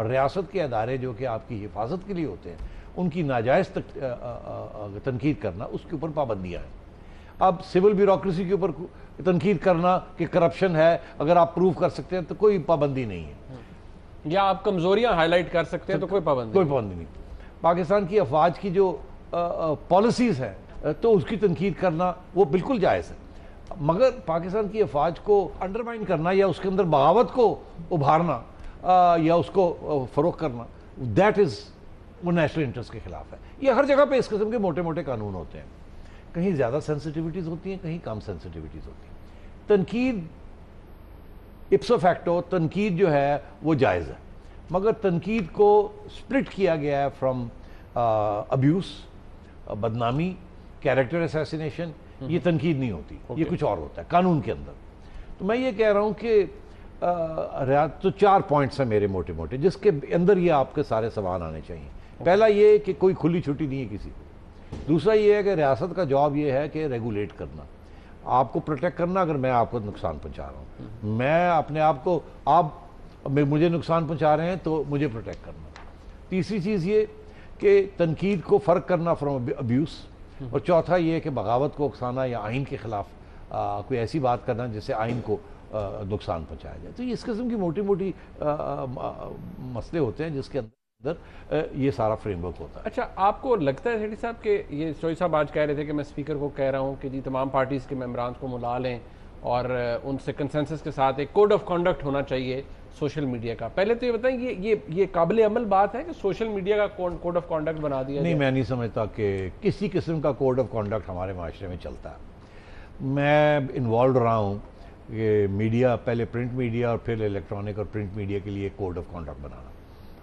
اور ریاست کے ادارے جو کہ آپ کی حفاظت کے لیے ہوتے ہیں ان کی ناجائز تنقید کرنا، اس کے اوپر پابندیاں ہیں۔ اب سول بیوروکریسی کے اوپر تنقید کرنا کہ کرپشن ہے، اگر آپ پروف کر سکتے ہیں تو کوئی پابندی نہیں ہے، یا آپ کمزوریاں ہائی لائٹ کر سکتے ہیں تو کوئی پابندی نہیں۔ پاکستان کی افواج کی جو پالیسیز ہیں تو اس کی تنقید کرنا وہ بالکل جائز ہے، مگر پاکستان کی افواج کو انڈرمائن کرنا یا اس کے اندر بغاوت کو ابھارنا یا اس کو فروغ کرنا، دیٹ از وہ نیشنل انٹرسٹ کے خلاف ہے۔ یہ ہر جگہ پہ اس قسم کے موٹے موٹے قانون ہوتے ہیں، کہیں زیادہ سینسٹیوٹیز ہوتی ہیں، کہیں کم سینسٹیوٹیز ہوتی ہیں۔ تنقید اپسو فیکٹو تنقید جو ہے وہ جائز ہے، مگر تنقید کو سپلٹ کیا گیا ہے فرام ابیوس، بدنامی، کیریکٹر اسیسینیشن، یہ تنقید نہیں ہوتی، یہ کچھ اور ہوتا ہے قانون کے اندر۔ تو میں یہ کہہ رہا ہوں کہ تو 4 پوائنٹس ہیں میرے موٹے موٹے، جس کے اندر یہ آپ کے سارے سوال آنے چاہیے۔ پہلا یہ کہ کوئی کھلی چھٹی نہیں ہے کسی کو، دوسرا یہ ہے کہ ریاست کا جاب یہ ہے کہ ریگولیٹ کرنا، آپ کو پروٹیکٹ کرنا اگر میں آپ کو نقصان پہنچا رہا ہوں، میں اپنے آپ کو، آپ مجھے نقصان پہنچا رہے ہیں تو مجھے پروٹیکٹ کرنا۔ تیسری چیز یہ کہ تنقید کو فرق کرنا فرام ابیوس، اور چوتھا یہ کہ بغاوت کو اکسانا یا آئین کے خلاف کوئی ایسی بات کرنا جس سے آئین کو نقصان پہنچایا جائے۔ تو اس قسم کی موٹی موٹی مسئلے ہوتے ہیں جس کے اندر یہ سارا فریم ورک ہوتا ہے۔ اچھا، آپ کو لگتا ہے سیٹھی صاحب کہ یہ چوئی صاحب آج کہہ رہے تھے کہ میں اسپیکر کو کہہ رہا ہوں کہ جی تمام پارٹیز کے ممبران کو ملا لیں اور ان سے کنسنسس کے ساتھ ایک کوڈ آف کنڈکٹ ہونا چاہیے سوشل میڈیا کا، پہلے تو یہ بتائیں یہ قابل عمل بات ہے کہ سوشل میڈیا کا کوڈ آف کنڈکٹ بنا دیا؟ نہیں، میں نہیں سمجھتا کہ کسی قسم کا کوڈ آف کنڈکٹ ہمارے معاشرے میں چلتا ہے۔ میں انوالوڈ رہا ہوں کہ میڈیا، پہلے پرنٹ میڈیا اور پھر الیکٹرانک اور پرنٹ میڈیا کے لیے کوڈ آف کنڈکٹ بنانا،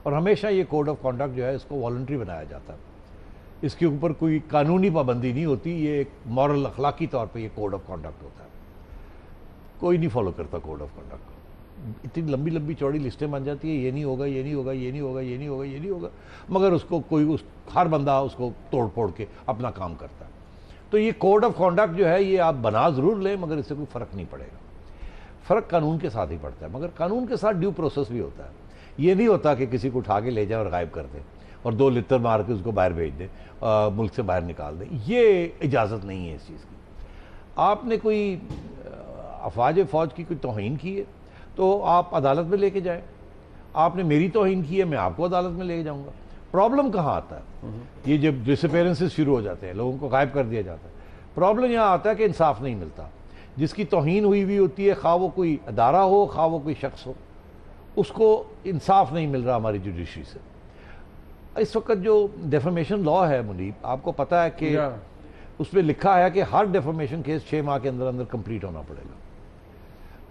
اور ہمیشہ یہ کوڈ آف کنڈکٹ جو ہے اس کو والنٹری بنایا جاتا ہے، اس کے اوپر کوئی قانونی پابندی نہیں ہوتی، یہ ایک مورل اخلاقی طور پہ یہ کوڈ آف کنڈکٹ ہوتا ہے۔ کوئی نہیں فالو کرتا کوڈ آف کنڈکٹ، اتنی لمبی لمبی چوڑی لسٹیں بن جاتی ہیں، یہ نہیں ہوگا، یہ نہیں ہوگا، یہ نہیں ہوگا، یہ نہیں ہوگا، یہ نہیں ہوگا، مگر اس کو کوئی ہر بندہ اس کو توڑ پھوڑ کے اپنا کام کرتا ہے۔ تو یہ کوڈ آف کنڈکٹ جو ہے یہ آپ بنا ضرور لیں مگر اس سے کوئی فرق نہیں پڑے گا، فرق قانون کے ساتھ ہی پڑتا ہے، مگر قانون کے ساتھ ڈیو پروسیس بھی ہوتا ہے۔ یہ نہیں ہوتا کہ کسی کو اٹھا کے لے جائیں اور غائب کر دیں اور 2 لتر مار کے اس کو باہر بھیج دیں، ملک سے باہر نکال دیں، یہ اجازت نہیں ہے اس چیز کی۔ آپ نے کوئی فوج کی کوئی توہین کی ہے تو آپ عدالت میں لے کے جائیں، آپ نے میری توہین کی ہے میں آپ کو عدالت میں لے کے جاؤں گا۔ پرابلم کہاں آتا ہے؟ یہ جب ڈسپیرنسز شروع ہو جاتے ہیں، لوگوں کو غائب کر دیا جاتا ہے، پرابلم یہاں آتا ہے کہ انصاف نہیں ملتا۔ جس کی توہین ہوئی ہوتی ہے، خواہ وہ کوئی ادارہ ہو خواہ وہ کوئی شخص ہو، اس کو انصاف نہیں مل رہا ہماری جوڈیشری سے۔ اس وقت جو ڈیفیمیشن لا ہے منیب، آپ کو پتا ہے کہ اس پہ لکھا ہے کہ ہر ڈیفیمیشن کیس 6 ماہ کے اندر اندر کمپلیٹ ہونا پڑے گا،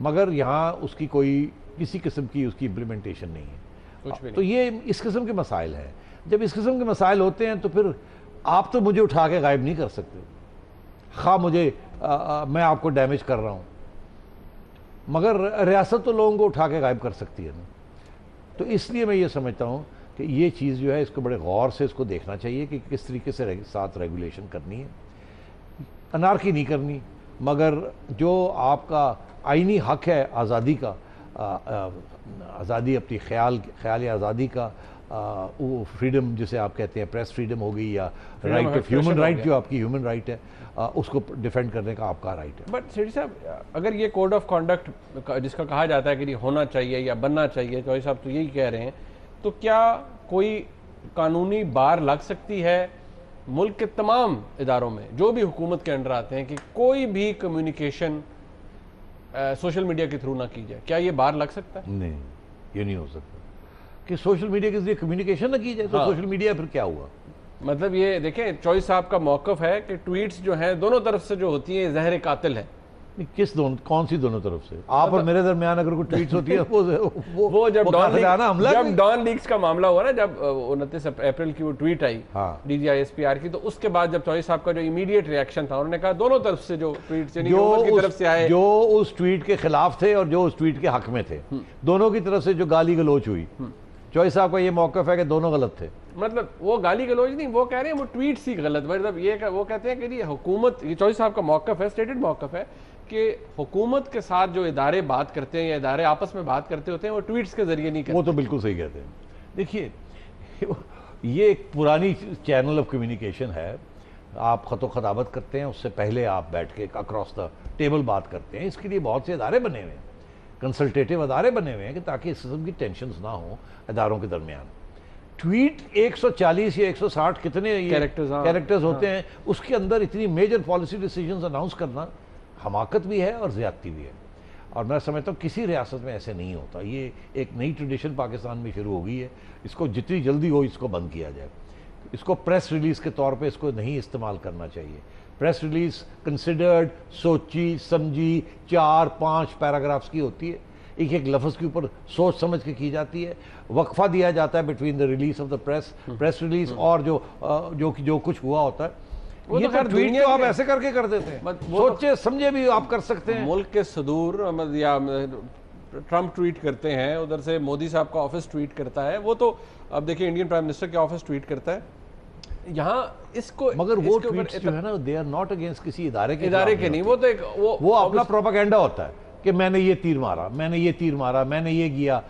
مگر یہاں اس کی کوئی کسی قسم کی اس کی امپلیمنٹیشن نہیں ہے۔ تو یہ اس قسم کے مسائل ہیں۔ جب اس قسم کے مسائل ہوتے ہیں تو پھر آپ تو مجھے اٹھا کے غائب نہیں کر سکتے، خواہ مجھے میں آپ کو ڈیمیج کر رہا ہوں، مگر ریاست تو لوگوں کو اٹھا کے غائب کر سکتی ہے نا۔ تو اس لیے میں یہ سمجھتا ہوں کہ یہ چیز جو ہے اس کو بڑے غور سے اس کو دیکھنا چاہیے کہ کس طریقے سے ساتھ ریگولیشن کرنی ہے، انارکی نہیں کرنی، مگر جو آپ کا آئینی حق ہے آزادی کا، آزادی اپنی خیال آزادی کا، وہ فریڈم جسے آپ کہتے ہیں پریس فریڈم ہو گئی یا رائٹ آف ہیومن رائٹ، جو آپ کی ہیومن رائٹ ہے اس کو ڈیفینڈ کرنے کا آپ کا رائٹ ہے۔ بٹ سیٹھی صاحب، اگر یہ کوڈ آف کنڈکٹ جس کا کہا جاتا ہے کہ یہ ہونا چاہیے یا بننا چاہیے، چوئی صاحب تو یہی کہہ رہے ہیں، تو کیا کوئی قانونی بار لگ سکتی ہے ملک کے تمام اداروں میں جو بھی حکومت کے انڈر آتے ہیں کہ کوئی بھی کمیونیکیشن سوشل میڈیا کے تھرو نہ کی جائے؟ کیا یہ بار لگ سکتا ہے؟ نہیں، یہ نہیں ہو سکتا کہ سوشل میڈیا کے ذریعے کمیونیکیشن نہ کی جائے تو سوشل میڈیا پھر کیا ہوا؟ مطلب یہ دیکھیں چوئی صاحب کا موقف ہے کہ ٹویٹس جو ہیں دونوں طرف سے جو ہوتی ہیں زہر قاتل ہے۔ کون سی دونوں طرف سے؟ آپ اور میرے درمیان اگر کوئی ٹویٹس ہوتی ہے وہ جب ڈان لیکس کا معاملہ ہوا نا، جب 29 اپریل کی وہ ٹویٹ آئی DGISPR کی، تو اس کے بعد جب چوئی صاحب کا جو امیڈیٹ ریاکشن تھا، انہوں نے کہا دونوں طرف سے جو ٹویٹس یعنی حکومت کی طرف سے آئے، جو اس ٹویٹ کے خلاف تھے اور جو اس ٹویٹ کے حق میں تھے، دونوں کی طرف سے جو گالی گلوچ ہوئی، چوئی صاحب کا یہ موقف ہے کہ دونوں غلط تھے۔ مطلب وہ گالی گلوچ نہیں، وہ کہہ رہے ہیں وہ ٹویٹس ہی غلط، مطلب یہ وہ کہتے ہیں کہ یہ حکومت، یہ چوئی صاحب کا موقف ہے، اسٹیٹڈ موقف ہے کہ حکومت کے ساتھ جو ادارے بات کرتے ہیں یا ادارے آپس میں بات کرتے ہوتے ہیں وہ ٹویٹس کے ذریعے نہیں کرتے۔ وہ تو بالکل صحیح کہتے ہیں، دیکھیے یہ ایک پرانی چینل آف کمیونیکیشن ہے. آپ خط و خطابت کرتے ہیں, اس سے پہلے آپ بیٹھ کے اکراس دا ٹیبل بات کرتے ہیں. اس کے لیے بہت سے ادارے بنے ہوئے ہیں, کنسلٹیٹیو ادارے بنے ہوئے ہیں کہ تاکہ اس قسم کی ٹینشنز نہ ہوں اداروں کے درمیان. ٹویٹ 140 یا 160 کتنے کیریکٹرز ہوتے ہیں, اس کے اندر اتنی میجر پالیسی ڈیسیجنز اناؤنس کرنا حماقت بھی ہے اور زیادتی بھی ہے. اور میں سمجھتا ہوں کسی ریاست میں ایسے نہیں ہوتا. یہ ایک نئی ٹریڈیشن پاکستان میں شروع ہو گئی ہے, اس کو جتنی جلدی ہو اس کو بند کیا جائے. اس کو پریس ریلیز کے طور پہ اس کو نہیں استعمال کرنا چاہیے. پریس ریلیز کنسیڈرڈ, سوچی سمجھی 4-5 پیراگرافز کی ہوتی ہے, ایک ایک لفظ کے اوپر سوچ سمجھ کے کی جاتی ہے. وقفہ دیا جاتا ہے between the release of the press release اور جو کچھ ہوا ہوتا ہے. یہ تو ٹویٹ تو آپ ایسے کر کے کر دیتے ہیں, سوچے سمجھے بھی آپ کر سکتے ہیں. ملک کے صدور یا ٹرمپ ٹویٹ کرتے ہیں, ادھر سے مودی صاحب کا آفس ٹویٹ کرتا ہے, وہ تو اب دیکھیں انڈین پرائم منسٹر کے آفس ٹویٹ کرتا ہے. یہاں اس کو مگر وہ ٹویٹس جو ہے نا دے آر ناٹ اگینسٹ کسی ادارے کے نہیں, وہ تو ایک وہ اپنا پروپیگنڈا ہوتا ہے کہ میں نے یہ تیر مارا, میں نے یہ تیر مارا, میں نے یہ کیا.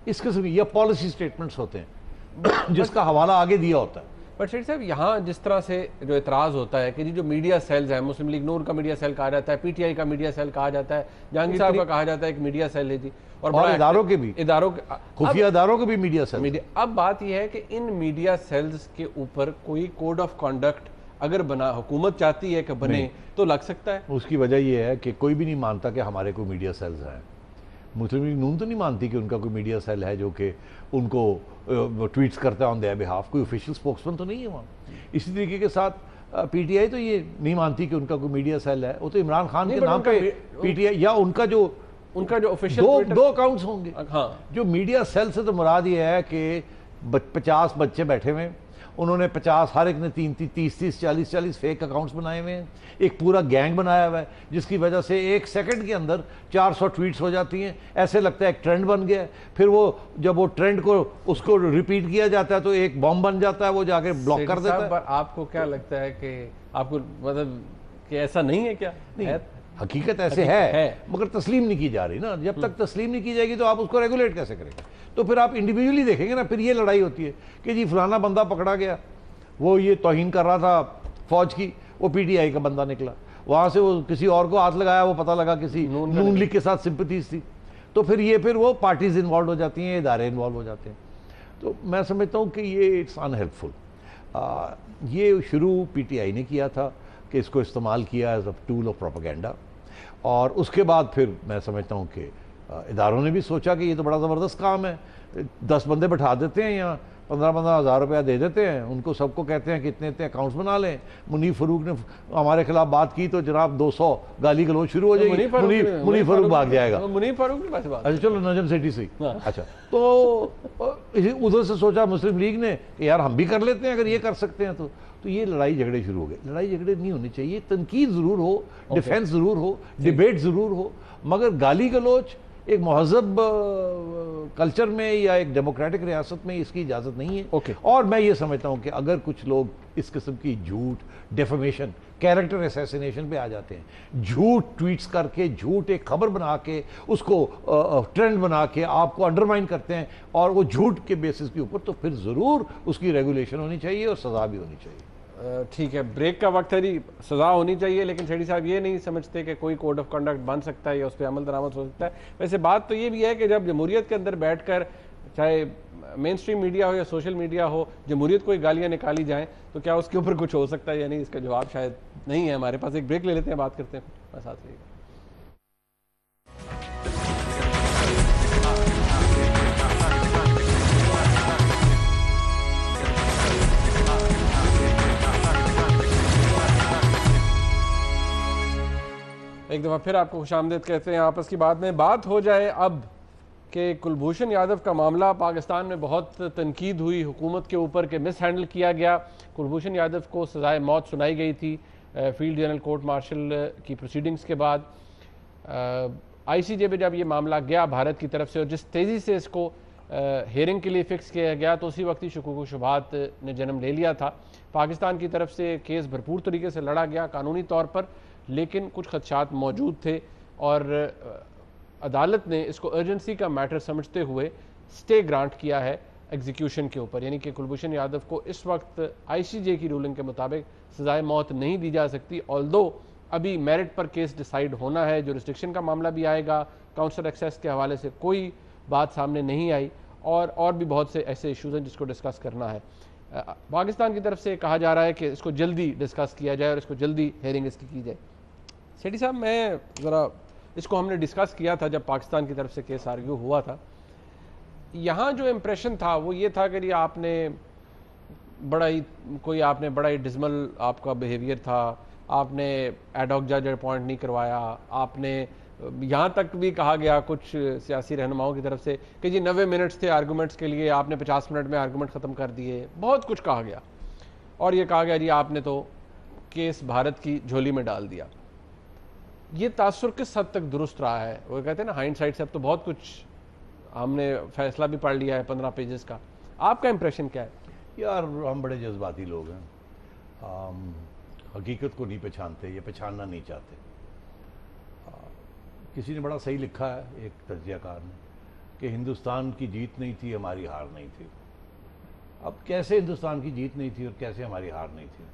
اس قسم کی یہ پالیسی سٹیٹمنٹس ہوتے ہیں جس کا حوالہ آگے دیا ہوتا ہے. بٹ شیخ صاحب یہاں جس طرح سے جو اعتراض ہوتا ہے کہ جو میڈیا سیلز ہیں, مسلم لیگ نور کا میڈیا سیل کہا جاتا ہے, پی ٹی آئی کا میڈیا سیل کہا جاتا ہے, جہانگیر صاحب کا کہا جاتا ہے ایک میڈیا سیل ہے جی, اور اداروں کے بھی خفیہ اداروں کے بھی میڈیا سیل. اب بات یہ ہے کہ ان میڈیا سیلز کے اوپر کوئی کوڈ آف کانڈکٹ اگر بنا, حکومت چاہتی ہے کہ بنے تو لگ سکتا ہے. اس کی وجہ یہ ہے کہ کوئی بھی نہیں مانتا کہ ہمارے کوئی میڈیا سیلز ہیں. مسلم لیگ نون تو نہیں مانتی کہ ان کا کوئی میڈیا سیل ہے جو کہ ان کو ٹویٹس کرتا ہے آن دیئر بہاف. کوئی آفیشیل اسپوکسمین تو نہیں ہے وہاں. اسی طریقے کے ساتھ پی ٹی آئی تو یہ نہیں مانتی کہ ان کا کوئی میڈیا سیل ہے. وہ تو عمران خان کے نام پہ پی ٹی آئی یا ان کا جو آفیشیل دو اکاؤنٹس ہوں گے. جو میڈیا سیل سے تو مراد یہ ہے کہ 50 بچے بیٹھے ہوئے, انہوں نے 50 ہر ایک نے 30 40 فیک اکاؤنٹس بنائے ہوئے ہیں. ایک پورا گینگ بنایا ہوا ہے جس کی وجہ سے 1 سیکنڈ کے اندر 400 ٹویٹس ہو جاتی ہیں. ایسے لگتا ہے ایک ٹرینڈ بن گیا ہے. پھر وہ جب وہ ٹرینڈ کو اس کو ریپیٹ کیا جاتا ہے تو ایک بم بن جاتا ہے, وہ جا کے بلاک کر دیتا ہے. آپ کو کیا لگتا ہے کہ آپ کو مطلب کہ ایسا نہیں ہے کیا؟ حقیقت ایسے ہے مگر تسلیم نہیں کی جا رہی نا. جب تک تسلیم نہیں کی جائے گی تو آپ اس کو ریگولیٹ کیسے کریں گے؟ تو پھر آپ انڈیویجولی دیکھیں گے نا. پھر یہ لڑائی ہوتی ہے کہ جی فلانا بندہ پکڑا گیا, وہ یہ توہین کر رہا تھا فوج کی, وہ پی ٹی آئی کا بندہ نکلا, وہاں سے وہ کسی اور کو ہاتھ لگایا, وہ پتہ لگا کسی نون لیگ کے ساتھ سمپتیز تھی. تو پھر وہ پارٹیز انوالو ہو جاتی ہیں, ادارے انوالو ہو جاتے ہیں. تو میں سمجھتا ہوں کہ یہ اٹس ان ہیلپ فل. یہ شروع پی ٹی آئی نے کیا تھا کہ اس کو استعمال کیا as a tool of propaganda, اور اس کے بعد پھر میں سمجھتا ہوں کہ اداروں نے بھی سوچا کہ یہ تو بڑا زبردست کام ہے. 10 بندے بٹھا دیتے ہیں یا 15 ہزار روپیہ دے دیتے ہیں ان کو, سب کو کہتے ہیں کہ اتنے اکاؤنٹس بنا لیں. منیف فاروق نے ہمارے خلاف بات کی تو جناب 200 گالی گلوچ شروع ہو جائے گی. منیف فاروق بھاگ جائے گا. منیف فاروق اچھا چلو نجم سیٹھی سے. اچھا تو ادھر سے سوچا مسلم لیگ نے کہ یار ہم بھی کر لیتے ہیں اگر یہ کر سکتے ہیں تو یہ لڑائی جھگڑے شروع ہو گئے. لڑائی جھگڑے نہیں ہونے چاہیے, تنقید ضرور ہو, ڈیفینس ضرور ہو, ڈیبیٹ ضرور ہو, مگر گالی گلوچ ایک مہذب کلچر میں یا ایک ڈیموکریٹک ریاست میں اس کی اجازت نہیں ہے. اور میں یہ سمجھتا ہوں کہ اگر کچھ لوگ اس قسم کی جھوٹ, ڈیفیمیشن, کیریکٹر اسیسینیشن پہ آ جاتے ہیں, جھوٹ ٹویٹس کر کے, جھوٹ ایک خبر بنا کے اس کو ٹرینڈ بنا کے آپ کو انڈرمائن کرتے ہیں اور وہ جھوٹ کے بیسس کے اوپر, تو پھر ضرور اس کی ریگولیشن ہونی چاہیے اور سزا بھی ہونی چاہیے. ٹھیک ہے, بریک کا وقت ہے جی, سزا ہونی چاہیے, لیکن شیخ صاحب یہ نہیں سمجھتے کہ کوئی کوڈ آف کنڈکٹ بن سکتا ہے یا اس پہ عمل درآمد ہو سکتا ہے. ویسے بات تو یہ بھی ہے کہ جب جمہوریت کے اندر بیٹھ کر چاہے مین اسٹریم میڈیا ہو یا سوشل میڈیا ہو, جمہوریت کو گالیاں نکالی جائیں تو کیا اس کے اوپر کچھ ہو سکتا ہے یا نہیں, اس کا جواب شاید نہیں ہے ہمارے پاس. ایک بریک لے لیتے ہیں, بات کرتے ہیں, ساتھ رہیے گا. ایک دفعہ پھر آپ کو خوش آمدید کہتے ہیں. آپس کی بات میں بات ہو جائے اب کہ کلبھوشن یادو کا معاملہ پاکستان میں بہت تنقید ہوئی حکومت کے اوپر کہ مس ہینڈل کیا گیا. کلبھوشن یادو کو سزائے موت سنائی گئی تھی فیلڈ جنرل کورٹ مارشل کی پروسیڈنگز کے بعد. آئی سی جے پہ جب یہ معاملہ گیا بھارت کی طرف سے, اور جس تیزی سے اس کو ہیئرنگ کے لیے فکس کیا گیا تو اسی وقت ہی شکوک و شبہات نے جنم لے لیا تھا. پاکستان کی طرف سے کیس بھرپور طریقے سے لڑا گیا قانونی طور پر, لیکن کچھ خدشات موجود تھے اور عدالت نے اس کو ارجنسی کا میٹر سمجھتے ہوئے سٹے گرانٹ کیا ہے ایگزیکیوشن کے اوپر، یعنی کہ کلبھوشن یادو کو اس وقت آئی سی جے کی رولنگ کے مطابق سزائے موت نہیں دی جا سکتی، آلدو ابھی میرٹ پر کیس ڈیسائیڈ ہونا ہے، جورسڈکشن کا معاملہ بھی آئے گا، کاؤنسلر ایکسیس کے حوالے سے کوئی بات سامنے نہیں آئی، اور بھی بہت سے ایسے ایشوز ہیں جس کو ڈسکس کرنا ہے۔ پاکستان کی طرف سے کہا جا رہا ہے کہ اس کو جلدی ڈسکس کیا جائے اور اس کو جلدی ہیئرنگ اس کی جائے۔ سیٹھی صاحب، میں ذرا اس کو ہم نے ڈسکس کیا تھا جب پاکستان کی طرف سے کیس آرگیو ہوا تھا، یہاں جو امپریشن تھا وہ یہ تھا کہ آپ نے بڑا ہی ڈزمل آپ کا بیہیویئر تھا، آپ نے ایڈ ہاک جج اپوائنٹ نہیں کروایا، آپ نے یہاں تک بھی کہا گیا کچھ سیاسی رہنماؤں کی طرف سے کہ جی 90 منٹس تھے آرگومنٹس کے لیے، آپ نے 50 منٹ میں آرگومنٹ ختم کر دیے، بہت کچھ کہا گیا، اور یہ کہا گیا جی آپ نے تو کیس بھارت کی جھولی میں ڈال دیا۔ یہ تاثر کس حد تک درست رہا ہے؟ وہ کہتے ہیں نا ہائنڈ سائٹ سے اب تو بہت کچھ ہم نے فیصلہ بھی پڑھ لیا ہے 15 پیجز کا، آپ کا امپریشن کیا ہے؟ یار ہم بڑے جذباتی لوگ ہیں، حقیقت کو نہیں پہچانتے، یہ پہچاننا نہیں چاہتے۔ کسی نے بڑا صحیح لکھا ہے، ایک تجزیہ کار نے، کہ ہندوستان کی جیت نہیں تھی، ہماری ہار نہیں تھی۔ اب کیسے ہندوستان کی جیت نہیں تھی اور کیسے ہماری ہار نہیں تھی؟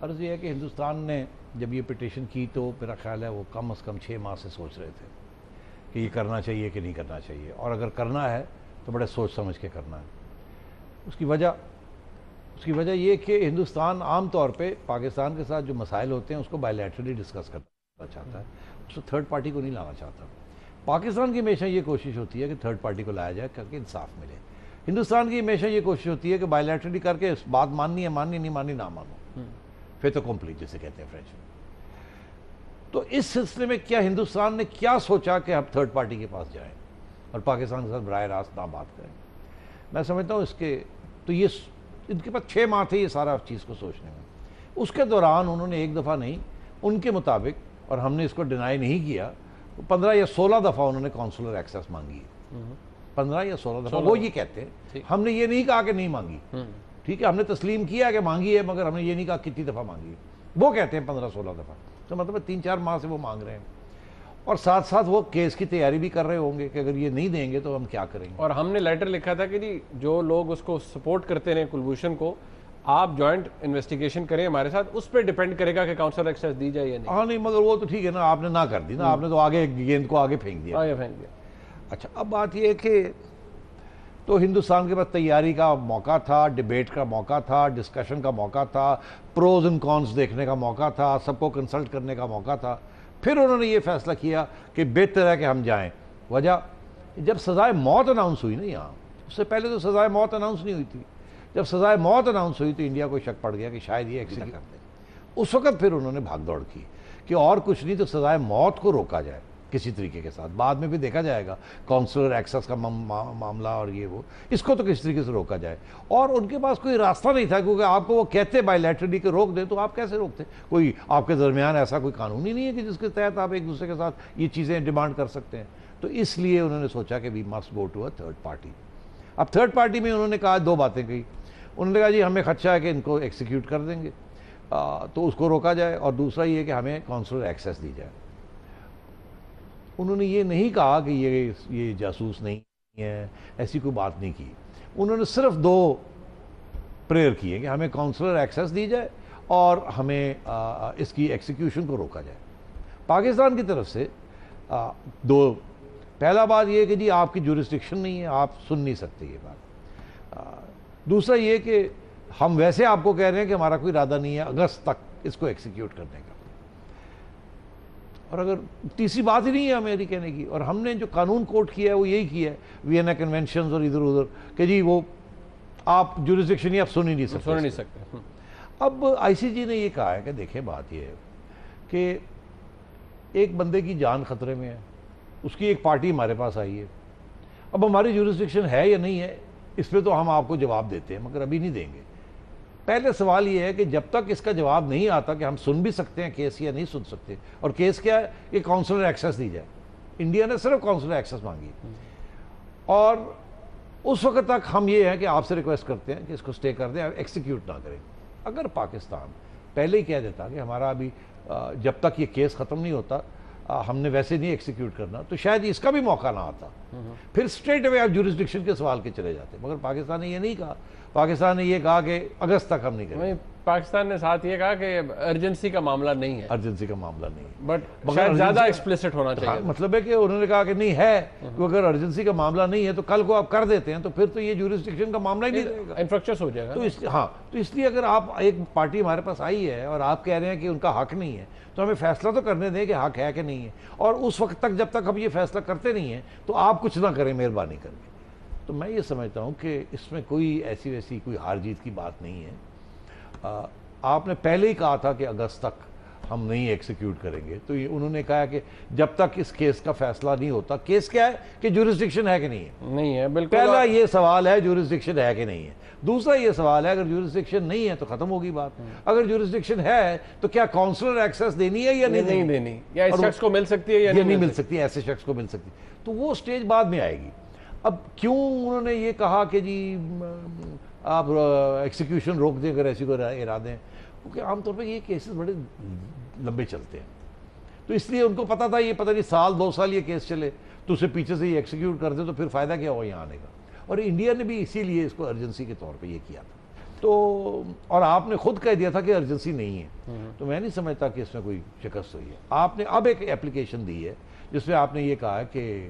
عرض یہ ہے کہ ہندوستان نے جب یہ پٹیشن کی تو میرا خیال ہے وہ کم از کم 6 ماہ سے سوچ رہے تھے کہ یہ کرنا چاہیے کہ نہیں کرنا چاہیے، اور اگر کرنا ہے تو بڑے سوچ سمجھ کے کرنا ہے۔ اس کی وجہ یہ کہ ہندوستان عام طور پہ پاکستان کے ساتھ جو مسائل ہوتے ہیں اس کو بائیلیٹرلی ڈسکس کرنا چاہتا ہے، اس کو تھرڈ پارٹی کو نہیں لانا چاہتا۔ پاکستان کی ہمیشہ یہ کوشش ہوتی ہے کہ تھرڈ پارٹی کو لایا جائے کر کے انصاف ملے، ہندوستان کی ہمیشہ یہ کوشش ہوتی ہے کہ بائیلیٹرلی کر کے بات ماننی ہے ماننی، نہیں ماننی نہ مانو، فیت اکمپلی جسے کہتے ہیں فرینچ میں۔ تو اس سلسلے میں کیا ہندوستان نے کیا سوچا کہ ہم تھرڈ پارٹی کے پاس جائیں اور پاکستان کے ساتھ براہ راست نہ بات کریں؟ میں سمجھتا ہوں تو یہ ان کے پاس 6 ماہ تھے یہ سارا چیز کو سوچنے میں۔ اس کے دوران انہوں نے ایک دفعہ نہیں، ان کے مطابق، اور ہم نے اس کو ڈینائی نہیں کیا، 15 یا 16 دفعہ انہوں نے کونسلر ایکسیس مانگی ہے، 15 یا 16 دفعہ، وہ یہ کہتے ہیں۔ ہم نے یہ نہیں کہا کہ نہیں مانگی، ٹھیک ہے، ہم نے تسلیم کیا کہ مانگی ہے، مگر ہم نے یہ نہیں کہا کتنی دفعہ مانگی ہے۔ وہ کہتے ہیں 15-16 دفعہ، تو مطلب 3-4 ماہ سے وہ مانگ رہے ہیں، اور ساتھ ساتھ وہ کیس کی تیاری بھی کر رہے ہوں گے کہ اگر یہ نہیں دیں گے تو ہم کیا کریں گے۔ اور ہم نے لیٹر لکھا تھا کہ جی جو لوگ اس کو سپورٹ کرتے رہے کلبھوشن کو، آپ جوائنٹ انویسٹیگیشن کریں ہمارے ساتھ، اس پہ ڈیپینڈ کرے گا کہ کاؤنسلر ایکسیس دی جائے یا نہیں۔ ہاں نہیں، مگر وہ تو ٹھیک ہے نا، آپ نے نہ کر دی نا، آپ نے تو آگے گیند کو آگے پھینک دیا۔ اچھا، اب بات یہ ہے کہ تو ہندوستان کے پاس تیاری کا موقع تھا، ڈیبیٹ کا موقع تھا، ڈسکشن کا موقع تھا، پروز اینڈ کونس دیکھنے کا موقع تھا، سب کو کنسلٹ کرنے کا موقع تھا۔ پھر انہوں نے یہ فیصلہ کیا کہ بہتر ہے کہ ہم جائیں۔ وجہ جب سزائے موت اناؤنس ہوئی نا یہاں، اس سے پہلے تو سزائے موت اناؤنس نہیں ہوئی تھی، جب سزائے موت اناؤنس ہوئی تو انڈیا کو شک پڑ گیا کہ شاید یہ ایکسیکیوٹ کر دیں۔ اس وقت پھر انہوں نے بھاگ دوڑ کی کہ اور کچھ نہیں تو سزائے موت کو روکا جائے کسی طریقے کے ساتھ۔ بعد میں بھی دیکھا جائے گا کونسلر ایکسیس کا معاملہ اور یہ وہ، اس کو تو کسی طریقے سے روکا جائے۔ اور ان کے پاس کوئی راستہ نہیں تھا، کیونکہ آپ کو وہ کہتے بائیلیٹرلی کہ روک دیں، تو آپ کیسے روکتے؟ کوئی آپ کے درمیان ایسا کوئی قانون ہی نہیں ہے کہ جس کے تحت آپ ایک دوسرے کے ساتھ یہ چیزیں ڈیمانڈ کر سکتے ہیں۔ تو اس لیے انہوں نے سوچا کہ we must go to a third party. اب تھرڈ پارٹی میں انہوں نے کہا 2 باتیں کہی۔ انہوں نے کہا جی ہمیں خدشہ ہے کہ ان کو ایکسیکیوٹ کر دیں گے، تو اس کو روکا جائے، اور دوسرا یہ کہ ہمیں کونسلر ایکسیس دی جائے۔ انہوں نے یہ نہیں کہا کہ یہ جاسوس نہیں ہے، ایسی کوئی بات نہیں کی۔ انہوں نے صرف 2 پریئر کیے کہ ہمیں کونسلر ایکسیس دی جائے اور ہمیں اس کی ایکسیکیوشن کو روکا جائے۔ پاکستان کی طرف سے 2، پہلا بات یہ کہ جی آپ کی جورسڈکشن نہیں ہے، آپ سن نہیں سکتے یہ بات۔ دوسرا یہ کہ ہم ویسے آپ کو کہہ رہے ہیں کہ ہمارا کوئی ارادہ نہیں ہے اگست تک اس کو ایکسیکیوٹ کرنے کا، اور اگر تیسری بات ہی نہیں ہے ہماری کہنے کی۔ اور ہم نے جو قانون کوٹ کیا ہے وہ یہی کیا ہے، وینا کنونشنز اور ادھر ادھر، کہ جی وہ آپ جورسڈکشن ہی آپ سن ہی نہیں سکتے۔ اب آئی سی جی نے یہ کہا ہے کہ دیکھیں بات یہ ہے کہ ایک بندے کی جان خطرے میں ہے، اس کی ایک پارٹی ہمارے پاس آئی ہے، اب ہماری جورسڈکشن ہے یا نہیں ہے اس پہ تو ہم آپ کو جواب دیتے ہیں، مگر ابھی نہیں دیں گے۔ پہلے سوال یہ ہے کہ جب تک اس کا جواب نہیں آتا کہ ہم سن بھی سکتے ہیں کیس یا نہیں سن سکتے، اور کیس کیا ہے کہ کونسلر ایکسیس دی جائے۔ انڈیا نے صرف کونسلر ایکسیس مانگی، اور اس وقت تک ہم یہ ہے کہ آپ سے ریکویسٹ کرتے ہیں کہ اس کو سٹے کر دیں، ایکسیکیوٹ نہ کریں۔ اگر پاکستان پہلے ہی کہہ دیتا کہ ہمارا ابھی جب تک یہ کیس ختم نہیں ہوتا ہم نے ویسے نہیں ایکسیکیوٹ کرنا تو شاید اس کا بھی موقع نہ آتا, پھر اسٹریٹ اوے آپ جورسڈکشن کے سوال کے چلے جاتے. مگر پاکستان نے یہ نہیں کہا, پاکستان نے یہ کہا کہ اگست تک ہم نہیں کریں گے. پاکستان نے ساتھ یہ کہا کہ ارجنسی کا معاملہ نہیں ہے, ارجنسی کا معاملہ نہیں ہے, بٹ شاید زیادہ ایکسپلیسٹ ہونا چاہیے. مطلب ہے کہ انہوں نے کہا کہ نہیں ہے, کہ اگر ارجنسی کا معاملہ نہیں ہے تو کل کو آپ کر دیتے ہیں تو پھر تو یہ جورسڈکشن کا معاملہ ہی نہیں رہے گا, انفرکچرس ہو جائے گا. تو اس لیے اگر آپ ایک پارٹی ہمارے پاس آئی ہے اور آپ کہہ رہے ہیں کہ ان کا حق نہیں ہے تو ہمیں فیصلہ تو کرنے دیں کہ حق ہے کہ نہیں ہے, اور اس وقت تک جب تک ہم یہ فیصلہ کرتے نہیں ہیں تو آپ کچھ نہ کریں مہربانی کر کے. تو میں یہ سمجھتا ہوں کہ اس میں کوئی ایسی ویسی کوئی ہار جیت کی بات نہیں ہے. آپ نے پہلے ہی کہا تھا کہ اگست تک ہم نہیں ایکسیکیوٹ کریں گے, تو انہوں نے کہا کہ جب تک اس کیس کا فیصلہ نہیں ہوتا, کیس کیا ہے کہ جورسڈکشن ہے کہ نہیں ہے, نہیں ہے بالکل. پہلا یہ سوال ہے جورسڈکشن ہے کہ نہیں ہے. دوسرا یہ سوال ہے اگر جورسڈکشن نہیں ہے تو ختم ہوگی بات, اگر جورسڈکشن ہے تو کیا کاؤنسلر ایکسیس دینی ہے یا نہیں دینی, یا اس شخص کو مل سکتی ہے یا نہیں مل سکتی, ایسے شخص کو مل سکتی, تو وہ سٹیج بعد میں آئے گی. اب کیوں انہوں نے یہ کہا کہ جی آپ ایکسیکیوشن روک دیں اگر ایسی کوئی ارادے ہیں, کیونکہ عام طور پہ یہ کیسز بڑے لمبے چلتے ہیں, تو اس لیے ان کو پتا تھا یہ پتہ نہیں سال 2 سال یہ کیس چلے تو اسے پیچھے سے یہ ایکسیکیوٹ کر دیں تو پھر فائدہ کیا ہوا یہاں آنے کا. اور انڈیا نے بھی اسی لیے اس کو ارجنسی کے طور پہ یہ کیا تھا, تو اور آپ نے خود کہہ دیا تھا کہ ارجنسی نہیں ہے, تو میں نہیں سمجھتا کہ اس میں کوئی شکست ہوئی ہے. آپ نے اب ایک اپلیکیشن دی ہے جس میں آپ نے یہ کہا ہے کہ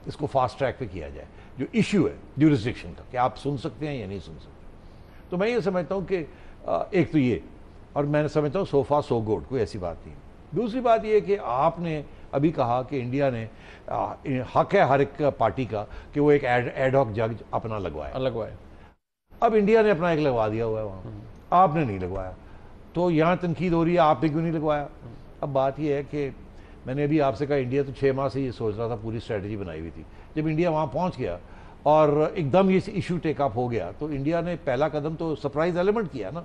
اس کو فاسٹ ٹریک پہ کیا جائے, جو ایشو ہے جورسڈکشن کا کہ آپ سن سکتے ہیں یا نہیں سن سکتے. تو میں یہ سمجھتا ہوں کہ ایک تو یہ, اور میں سمجھتا ہوں سو فار سو گڈ, کوئی ایسی بات نہیں. دوسری بات یہ کہ آپ نے ابھی کہا کہ انڈیا نے حق ہے ہر ایک پارٹی کا کہ وہ ایک ایڈ ہاک جج اپنا لگوائے. اب انڈیا نے اپنا ایک لگوا دیا ہوا ہے وہاں, آپ نے نہیں لگوایا, تو یہاں تنقید ہو رہی ہے آپ نے کیوں نہیں لگوایا. اب بات یہ ہے کہ میں نے ابھی آپ سے کہا انڈیا تو 6 ماہ سے یہ سوچ رہا تھا, پوری اسٹریٹجی بنائی ہوئی تھی. جب انڈیا وہاں پہنچ گیا اور ایک دم یہ ایشو ٹیک اپ ہو گیا تو انڈیا نے پہلا قدم تو سرپرائز ایلیمنٹ کیا نا.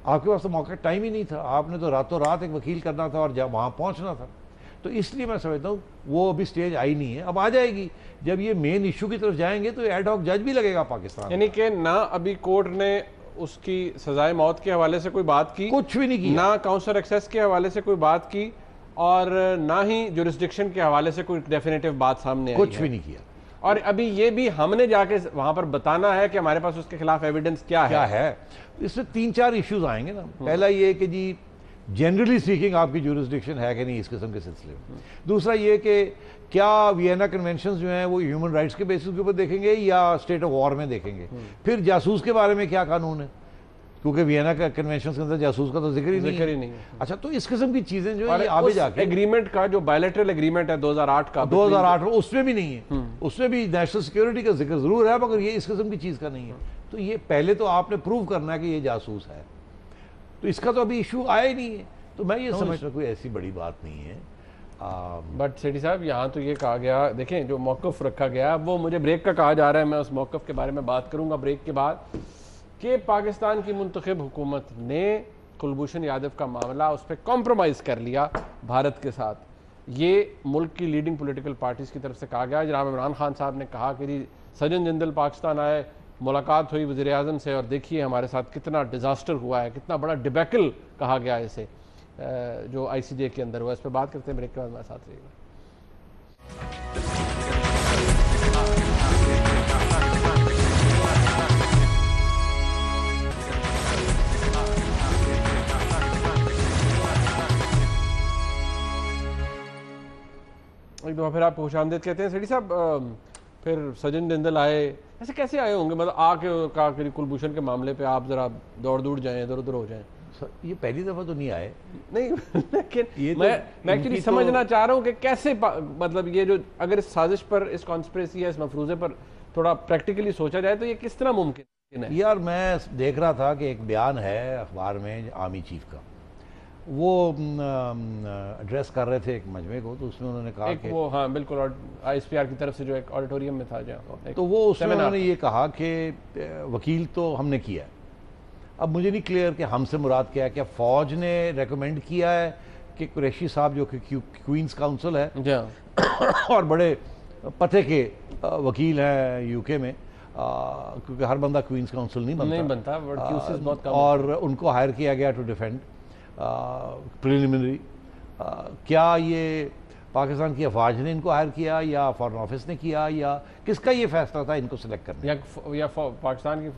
آپ کے پاس تو موقع ٹائم ہی نہیں تھا, آپ نے تو راتوں رات ایک وکیل کرنا تھا اور جب وہاں پہنچنا تھا. تو اس لیے میں سمجھتا ہوں وہ ابھی سٹیج آئی نہیں ہے, اب آ جائے گی. جب یہ مین ایشو کی طرف جائیں گے تو ایڈ ہاک جج بھی لگے گا پاکستان, یعنی کہ نہ ابھی کورٹ نے اس کی سزائے موت کے حوالے سے کوئی بات کی, کچھ بھی نہیں کی, نہ کاؤنسلر ایکسیس کے حوالے سے کوئی بات کی, اور نہ ہی جورسڈکشن کے حوالے سے کوئی ڈیفینیٹو بات سامنے آئی ہے, کچھ بھی نہیں کیا. اور ابھی یہ بھی ہم نے جا کے وہاں پر بتانا ہے کہ ہمارے پاس اس کے خلاف ایویڈنس کیا ہے. اس میں 3-4 ایشوز آئیں گے نا. پہلا یہ کہ جی جنرلی اسپیکنگ آپ کی جورسڈکشن ہے کہ نہیں اس قسم کے سلسلے میں. دوسرا یہ کہ کیا وینا کنونشنز جو ہیں وہ ہیومن رائٹس کے بیسس کے اوپر دیکھیں گے یا اسٹیٹ آف وار میں دیکھیں گے. پھر جاسوس کے بارے میں کیا قانون ہے, کیونکہ وینا کنونشنز کے اندر جاسوس کا تو ذکر ہی نہیں ہے. اچھا, تو اس قسم کی چیزیں جو ہے آگے جا کے ایگریمنٹ کا جو بائلیٹرل ایگریمنٹ ہے 2008 کا, 2008 اس میں بھی نہیں ہے, اس میں بھی نیشنل سیکیورٹی کا ذکر ضرور ہے مگر یہ اس قسم کی چیز کا نہیں ہے. تو یہ پہلے تو آپ نے پروو کرنا ہے کہ یہ جاسوس ہے, تو اس کا تو ابھی ایشو آیا ہی نہیں ہے. تو میں یہ سمجھتا کوئی ایسی بڑی بات نہیں ہے. بٹ سیٹھی صاحب یہاں تو یہ کہا گیا, دیکھیں جو موقف رکھا گیا وہ مجھے بریک کا کہا جا رہا ہے, میں اس موقف کے بارے میں بات کروں گا بریک کے بعد, کہ پاکستان کی منتخب حکومت نے کلبھوشن یادو کا معاملہ اس پہ کمپرومائز کر لیا بھارت کے ساتھ. یہ ملک کی لیڈنگ پولیٹیکل پارٹیز کی طرف سے کہا گیا. جناب عمران خان صاحب نے کہا کہ جی سجن جندل پاکستان آئے, ملاقات ہوئی وزیر اعظم سے, اور دیکھیے ہمارے ساتھ کتنا ڈیزاسٹر ہوا ہے, کتنا بڑا ڈیبیکل کہا گیا اسے جو آئی سی جے کے اندر ہوا. اس پہ بات کرتے ہیں بریک کے بعد, ہمارے ساتھ رہیے گا. ایک دفعہ پھر آپ کو خوش آمدید کہتے ہیں. سیٹھی صاحب پھر سجن جندل آئے, ایسے کیسے آئے ہوں گے, مطلب آ کے کہا کہ کلبھوشن کے معاملے پہ آپ ذرا دوڑ جائیں, ادھر ادھر ہو جائیں. یہ پہلی دفعہ تو نہیں آئے, نہیں لیکن میں ایکچولی سمجھنا چاہ رہا ہوں کہ کیسے, مطلب یہ جو اگر اس سازش پر, اس کانسپریسی یا اس مفروضے پر تھوڑا پریکٹیکلی سوچا جائے تو یہ کس طرح ممکن ہے. یار میں دیکھ رہا تھا کہ ایک بیان ہے اخبار میں آرمی چیف کا, وہ ایڈریس کر رہے تھے ایک مجمع کو, تو اس میں انہوں نے کہا کہ وہ ہاں بالکل آئی ایس پی آر کی طرف سے جو ایک آڈیٹوریم میں تھا جہاں, تو وہ اس میں انہوں نے یہ کہا کہ وکیل تو ہم نے کیا ہے. اب مجھے نہیں کلیئر کہ ہم سے مراد کیا ہے, کیا فوج نے ریکمینڈ کیا ہے کہ قریشی صاحب جو کہ کوئنس کاؤنسل ہے اور بڑے پتے کے وکیل ہیں یو کے میں, کیونکہ ہر بندہ کوئنس کاؤنسل نہیں بنتا, اور ان کو ہائر کیا گیا ٹو ڈیفینڈ پریلیمنری, کیا یہ پاکستان کی افواج نے ان کو ہائر کیا یا فارن آفس نے کیا یا کس کا یہ فیصلہ تھا ان کو سلیکٹ کرنے یا پاکستان کی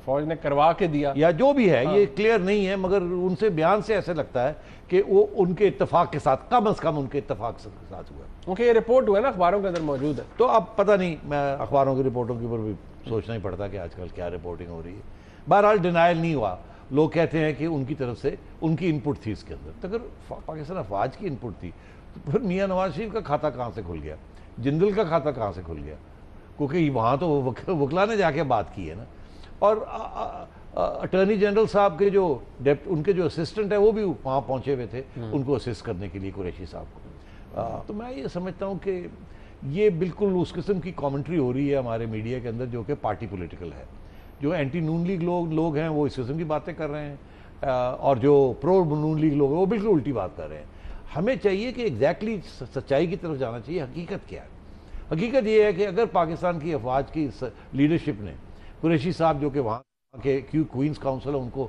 فوج نے کروا کے دیا یا جو بھی ہے یہ کلیئر نہیں ہے، مگر ان سے بیان سے ایسے لگتا ہے کہ وہ ان کے اتفاق کے ساتھ، کم از کم ان کے اتفاق کے ساتھ ہوا ہے، کیونکہ یہ رپورٹ ہوا ہے نا اخباروں کے اندر موجود ہے۔ تو اب پتہ نہیں، میں اخباروں کی رپورٹوں کے اوپر بھی سوچنا ہی پڑتا کہ آج کل کیا رپورٹنگ ہو رہی ہے۔ بہرحال ڈینائل نہیں ہوا، لوگ کہتے ہیں کہ ان کی طرف سے ان کی انپٹ تھی اس کے اندر، تو اگر پاکستان افواج کی انپٹ تھی تو پھر میاں نواز شریف کا کھاتا کہاں سے کھل گیا، جندل کا کھاتا کہاں سے کھل گیا؟ کیونکہ وہاں تو وکلا نے جا کے بات کی ہے نا، اور اٹارنی جنرل صاحب کے جو ان کے جو اسسٹنٹ ہے وہ بھی وہاں پہنچے ہوئے تھے ان کو اسسٹ کرنے کے لیے، قریشی صاحب کو۔ تو میں یہ سمجھتا ہوں کہ یہ بالکل اس قسم کی کامنٹری ہو رہی ہے ہمارے میڈیا کے اندر جو کہ پارٹی پولیٹیکل ہے۔ جو اینٹی نون لیگ لوگ ہیں وہ اس قسم کی باتیں کر رہے ہیں، اور جو پرو نون لیگ لوگ ہیں وہ بالکل الٹی بات کر رہے ہیں۔ ہمیں چاہیے کہ ایگزیکٹلی سچائی کی طرف جانا چاہیے، حقیقت کیا ہے۔ حقیقت یہ ہے کہ اگر پاکستان کی افواج کی لیڈرشپ نے قریشی صاحب جو کہ وہاں کے کوئنس کاؤنسل ان کو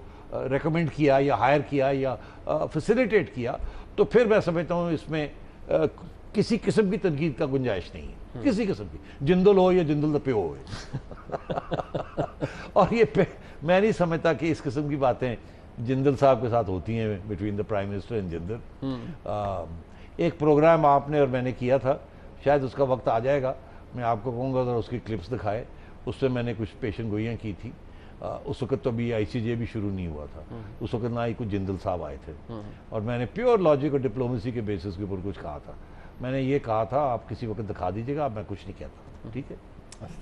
ریکمنڈ کیا یا ہائر کیا یا فیسیلیٹیٹ کیا، تو پھر میں سمجھتا ہوں اس میں کسی قسم کی تنقید کا گنجائش نہیں ہے، کسی قسم کی، جندل ہو یا جندل دا پیو ہوئے۔ اور یہ میں نہیں سمجھتا کہ اس قسم کی باتیں جندل صاحب کے ساتھ ہوتی ہیں between the prime minister and Jindal. ایک پروگرام آپ نے اور میں نے کیا تھا، شاید اس کا وقت آ جائے گا، میں آپ کو کہوں گا ذرا اس کی کلپس دکھائے، اس سے میں نے کچھ پیشن گوئیاں کی تھی۔ اس وقت تو ابھی آئی سی جے بھی شروع نہیں ہوا تھا، اس وقت نہ ہی کچھ جندل صاحب آئے تھے، اور میں نے پیور لاجک اور ڈپلومیسی کے بیسس کے اوپر کچھ کہا تھا۔ میں نے یہ کہا تھا آپ کسی وقت دکھا دیجیے گا، میں کچھ نہیں کہتا، ٹھیک ہے؟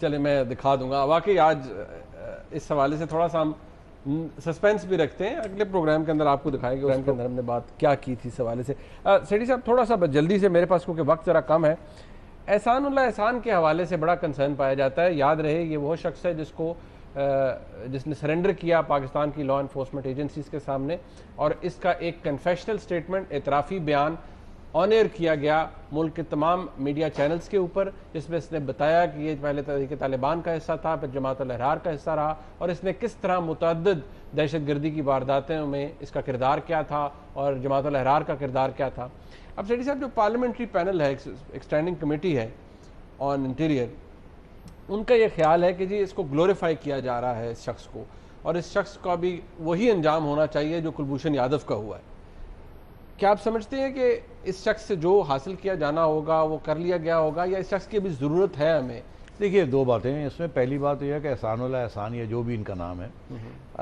چلے میں دکھا دوں گا۔ واقعی آج اس حوالے سے تھوڑا سا ہم سسپینس بھی رکھتے ہیں، اگلے پروگرام کے اندر آپ کو دکھائیں گے پروگرام کے اندر ہم نے بات کیا کی تھی اس حوالے سے۔ سیٹھی صاحب تھوڑا سا جلدی سے، میرے پاس کیونکہ وقت ذرا کم ہے، احسان اللہ احسان کے حوالے سے بڑا کنسرن پایا جاتا ہے۔ یاد رہے یہ وہ شخص ہے جس نے سرنڈر کیا پاکستان کی لا انفورسمنٹ ایجنسیز کے سامنے، اور اس کا ایک کنفیشنل سٹیٹمنٹ، اعترافی بیان آن ایئر کیا گیا ملک کے تمام میڈیا چینلز کے اوپر، جس میں اس نے بتایا کہ یہ پہلے تحریک طالبان کا حصہ تھا، پھر جماعت الاحرار کا حصہ رہا، اور اس نے کس طرح متعدد دہشت گردی کی وارداتوں میں اس کا کردار کیا تھا اور جماعت الاحرار کا کردار کیا تھا۔ اب سیٹھی صاحب جو پارلیمنٹری پینل ہے، ایکسٹینڈنگ کمیٹی ہے آن انٹیریئر، ان کا یہ خیال ہے کہ جی اس کو گلوریفائی کیا جا رہا ہے اس شخص کو، اور اس شخص کا بھی وہی انجام ہونا چاہیے جو کلبھوشن یادو کا ہوا ہے۔ کیا آپ سمجھتے ہیں کہ اس شخص سے جو حاصل کیا جانا ہوگا وہ کر لیا گیا ہوگا، یا اس شخص کی بھی ضرورت ہے ہمیں؟ دیکھیے دو باتیں ہیں اس میں۔ پہلی بات یہ ہے کہ احسان اللہ احسان یا جو بھی ان کا نام ہے،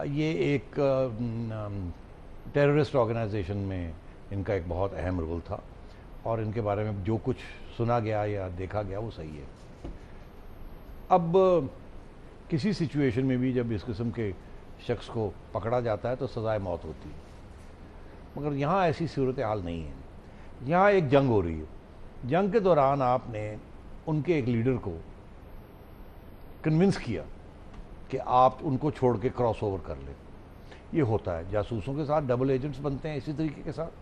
یہ ایک ٹیررسٹ آرگنائزیشن میں ان کا ایک بہت اہم رول تھا، اور ان کے بارے میں جو کچھ سنا گیا یا دیکھا گیا وہ صحیح ہے۔ اب کسی سچویشن میں بھی جب اس قسم کے شخص کو پکڑا جاتا ہے تو سزائے موت ہوتی ہے، مگر یہاں ایسی صورتحال نہیں ہے۔ یہاں ایک جنگ ہو رہی ہے، جنگ کے دوران آپ نے ان کے ایک لیڈر کو کنونس کیا کہ آپ ان کو چھوڑ کے کراس اوور کر لیں۔ یہ ہوتا ہے، جاسوسوں کے ساتھ ڈبل ایجنٹس بنتے ہیں اسی طریقے کے ساتھ۔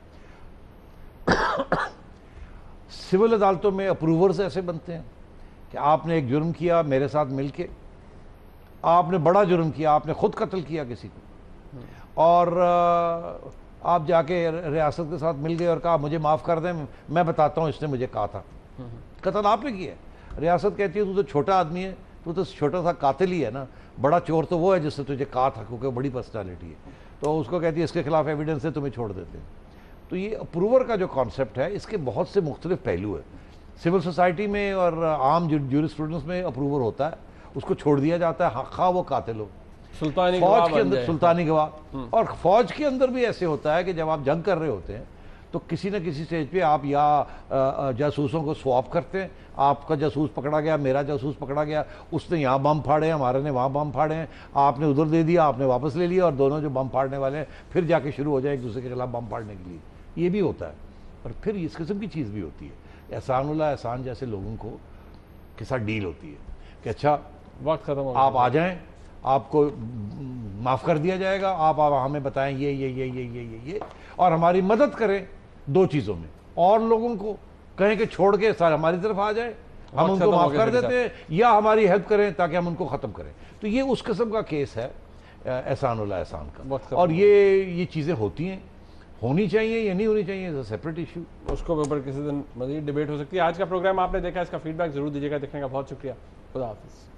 سول عدالتوں میں اپروورز ایسے بنتے ہیں کہ آپ نے ایک جرم کیا میرے ساتھ مل کے، آپ نے بڑا جرم کیا، آپ نے خود قتل کیا کسی کو، اور آپ جا کے ریاست کے ساتھ مل گئے اور کہا مجھے معاف کر دیں، میں بتاتا ہوں اس نے مجھے کہا تھا۔ قتل آپ نے کیا ہے، ریاست کہتی ہے تو چھوٹا آدمی ہے، تو چھوٹا سا قاتل ہی ہے نا، بڑا چور تو وہ ہے جس نے تجھے کہا تھا کیونکہ بڑی پرسنالٹی ہے، تو اس کو کہتی ہے اس کے خلاف ایویڈنس ہے، تمہیں چھوڑ دیتے ہیں۔ تو یہ اپروور کا جو کانسیپٹ ہے اس کے بہت سے مختلف پہلو ہیں۔ سول سوسائٹی میں اور عام جورسپروڈنس میں اپروور ہوتا ہے، اس کو چھوڑ دیا جاتا ہے خواہ وہ قاتل ہو، سلطانی فوج کے اندر سلطانی گواہ، اور فوج کے اندر بھی ایسے ہوتا ہے کہ جب آپ جنگ کر رہے ہوتے ہیں تو کسی نہ کسی سٹیج پہ آپ یا جاسوسوں کو سواپ کرتے ہیں، آپ کا جاسوس پکڑا گیا، میرا جاسوس پکڑا گیا، اس نے یہاں بم پھاڑے ہیں، ہمارے نے وہاں بم پھاڑے ہیں، آپ نے ادھر دے دیا، آپ نے واپس لے لیا، اور دونوں جو بم پھاڑنے والے ہیں پھر جا کے شروع ہو جائے ایک دوسرے کے خلاف بم پھاڑنے کے لیے۔ یہ بھی ہوتا ہے، اور پھر اس قسم کی چیز بھی ہوتی ہے۔ احسان اللہ احسان جیسے لوگوں کو کے ساتھ ڈیل ہوتی ہے کہ اچھا وقت ختم ہو، آپ آ جائیں، آپ کو معاف کر دیا جائے گا، آپ ہمیں بتائیں یہ اور ہماری مدد کریں دو چیزوں میں، اور لوگوں کو کہیں کہ چھوڑ کے ہماری طرف آ جائیں، ہم ان کو معاف کر دیتے ہیں، یا ہماری ہیلپ کریں تاکہ ہم ان کو ختم کریں۔ تو یہ اس قسم کا کیس ہے احسان اللہ احسان کا، اور یہ چیزیں ہوتی ہیں۔ ہونی چاہیے یا نہیں ہونی چاہیے سیپریٹ ایشو، اس کو اوپر کسی دن مزید ڈیبیٹ ہو سکتی ہے. آج کا پروگرام آپ نے دیکھا، اس کا فیڈ بیک ضرور دیجیے گا. دیکھنے کا بہت شکریہ. خدا حافظ.